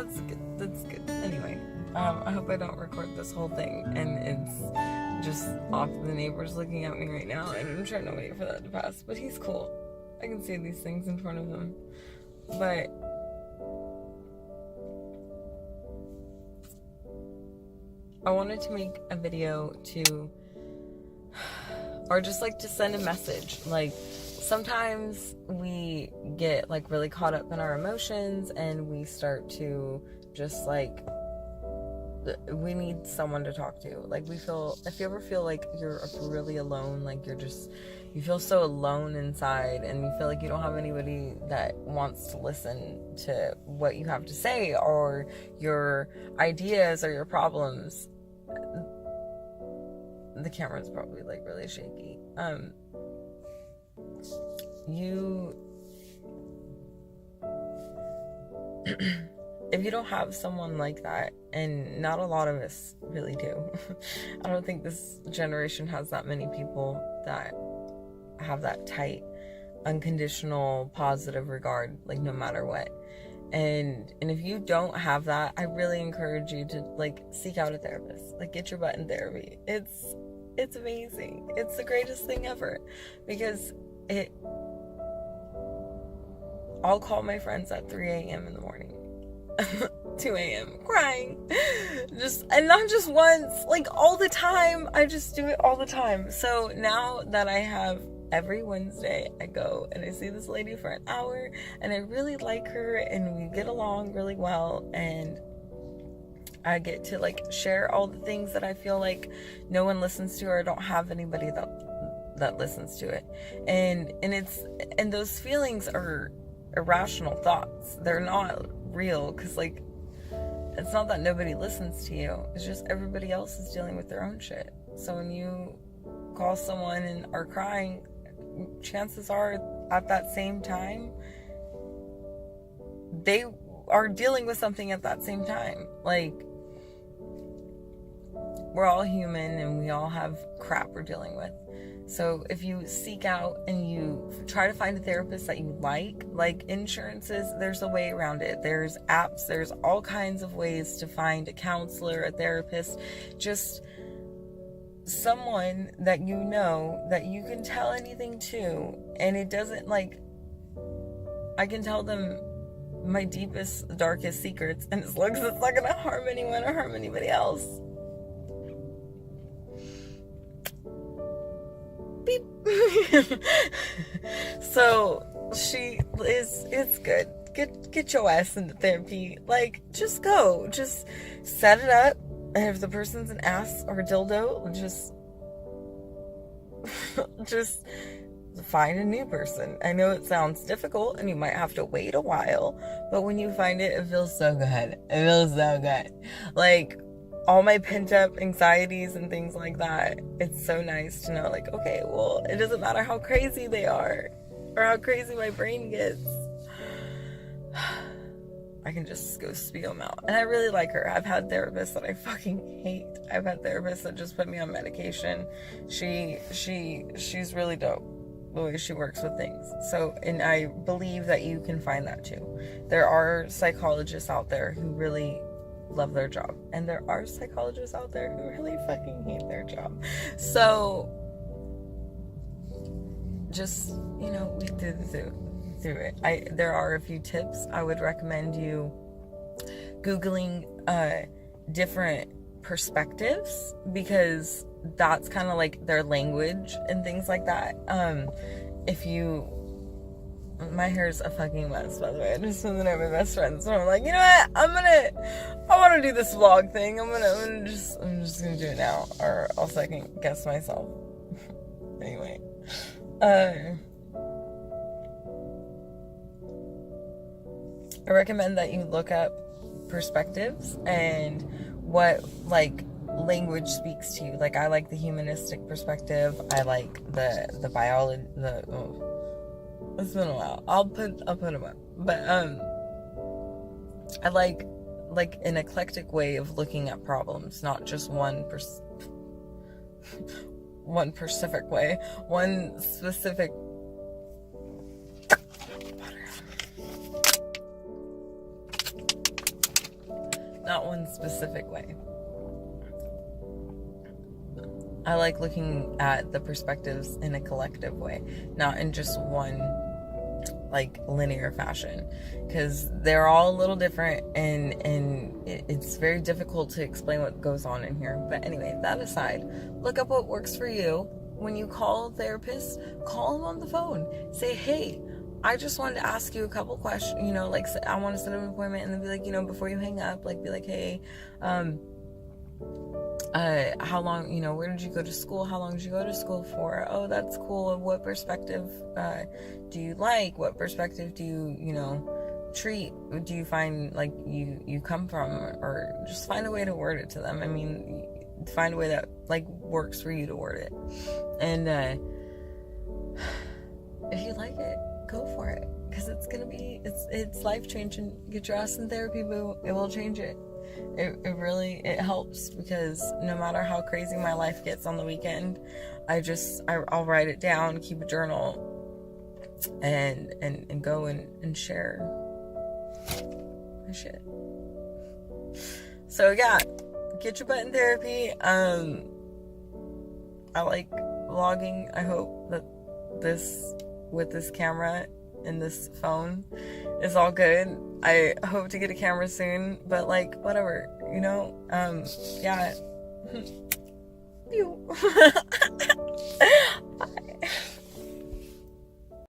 that's good. That's good. Anyway, I hope I don't record this whole thing and it's just off the neighbors looking at me right now, and I'm trying to wait for that to pass. But he's cool. I can see these things in front of him. But I wanted to make a video to, or just like to send a message. Like, sometimes we get like really caught up in our emotions and we start to just like, we need someone to talk to. Like, if you ever feel like you're really alone, like you feel so alone inside and you feel like you don't have anybody that wants to listen to what you have to say or your ideas or your problems. The camera's probably like really shaky. If you don't have someone like that, and not a lot of us really do, I don't think this generation has that many people that have that tight, unconditional, positive regard, like no matter what. And if you don't have that, I really encourage you to like seek out a therapist. Like, get your butt in therapy. It's amazing. It's the greatest thing ever, because I'll call my friends at 3 a.m. in the morning. 2 a.m. crying, and not just once, like all the time. I just do it all the time. So now that I have, every Wednesday I go and I see this lady for an hour, and I really like her and we get along really well, and I get to like share all the things that I feel like no one listens to, or I don't have anybody that listens to it. And those feelings are irrational thoughts. They're not real, because like, it's not that nobody listens to you, it's just everybody else is dealing with their own shit. So when you call someone and are crying, chances are at that same time they are dealing with something at that same time. Like, we're all human and we all have crap we're dealing with. So if you seek out and you try to find a therapist that you like insurances, there's a way around it. There's apps, there's all kinds of ways to find a counselor, a therapist, just someone that you know that you can tell anything to, and it doesn't, like, I can tell them my deepest, darkest secrets, and as long as it's not gonna harm anyone or harm anybody else. Beep. So it's good. Get your ass into therapy. Like, just go. Just set it up. And if the person's an ass or a dildo, just find a new person. I know it sounds difficult and you might have to wait a while, but when you find it, it feels so good. It feels so good. Like, all my pent up anxieties and things like that, it's so nice to know, like, okay, well, it doesn't matter how crazy they are or how crazy my brain gets. I can just go spew them out. And I really like her. I've had therapists that I fucking hate. I've had therapists that just put me on medication. She's really dope, the way she works with things. So, and I believe that you can find that too. There are psychologists out there who really love their job, and there are psychologists out there who really fucking hate their job. So just, you know, we did through it. There are a few tips. I would recommend you Googling different perspectives, because that's kind of like their language and things like that. My hair's a fucking mess, by the way. I just went to my best friend, so I'm like, you know what? I want to do this vlog thing. I'm just gonna do it now, or else I can guess myself. Anyway, I recommend that you look up perspectives and what, like, language speaks to you. Like, I like the humanistic perspective. I like the biology, it's been a while. I'll put them up. But I like an eclectic way of looking at problems, not just one specific way, one specific. not one specific way. I like looking at the perspectives in a collective way, not in just one like linear fashion, because they're all a little different, and it's very difficult to explain what goes on in here. But anyway, that aside, look up what works for you. When you call a therapist, call them on the phone. Say, hey, I just wanted to ask you a couple questions, you know, like I want to set up an appointment, and then be like, you know, before you hang up, like be like, hey, how long, you know, where did you go to school? How long did you go to school for? Oh, that's cool. What perspective do you like? What perspective do you, you know, do you find like you come from? Or just find a way to word it to them. I mean, find a way that like works for you to word it. And if you like it, go for it, because it's gonna be, it's life changing. Get your ass in therapy, boo. It will change it. It really, it helps, because no matter how crazy my life gets on the weekend, I'll write it down, keep a journal, and go and share my shit. So yeah, get your butt in therapy. I like vlogging. I hope that this, with this camera and this phone, is all good. I hope to get a camera soon, but like, whatever, you know. Yeah. Bye.